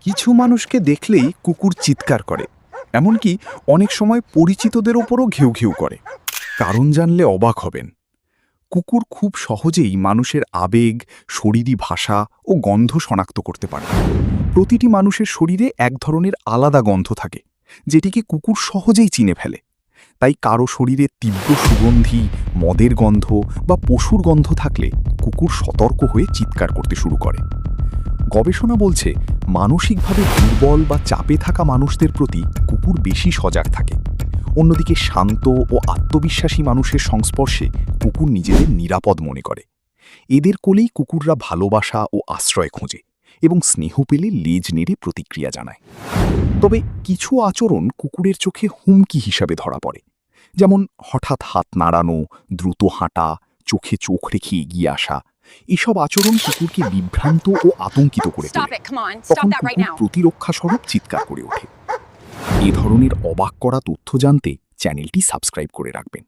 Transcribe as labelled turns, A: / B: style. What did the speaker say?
A: কিছু মানুষকে দেখলেই কুকুর চিৎকার করে, এমনকি অনেক সময় পরিচিতদের ওপরও ঘেউ ঘেউ করে। কারণ জানলে অবাক হবেন। কুকুর খুব সহজেই মানুষের আবেগ, শরীরী ভাষা ও গন্ধ শনাক্ত করতে পারে। প্রতিটি মানুষের শরীরে এক ধরনের আলাদা গন্ধ থাকে, যেটিকে কুকুর সহজেই চিনে ফেলে। তাই কারো শরীরে তীব্র সুগন্ধি, মদের গন্ধ বা পশুর গন্ধ থাকলে কুকুর সতর্ক হয়ে চিৎকার করতে শুরু করে। গবেষণা বলছে, মানসিকভাবে দুর্বল বা চাপে থাকা মানুষদের প্রতি কুকুর বেশি সজাগ থাকে। অন্যদিকে শান্ত ও আত্মবিশ্বাসী মানুষের সংস্পর্শে কুকুর নিজেদের নিরাপদ মনে করে। এদের কোলেই কুকুররা ভালোবাসা ও আশ্রয় খোঁজে এবং স্নেহ পেলে লেজ নেড়ে প্রতিক্রিয়া জানায়। তবে কিছু আচরণ কুকুরের চোখে হুমকি হিসাবে ধরা পড়ে, যেমন হঠাৎ হাত নাড়ানো, দ্রুত হাঁটা, চোখে চোখ রেখে এগিয়ে আসা। এসব আচরণ কুকুরকে বিভ্রান্ত ও আতঙ্কিত করে
B: Stop
A: তোলে।
B: it, come on.
A: তখন
B: Stop that right
A: কুকুর
B: now.
A: প্রতিরক্ষা স্বরূপ চিৎকার করে ওঠে। এ ধরনের অবাক করা তথ্য জানতে চ্যানেলটি সাবস্ক্রাইব করে রাখবেন।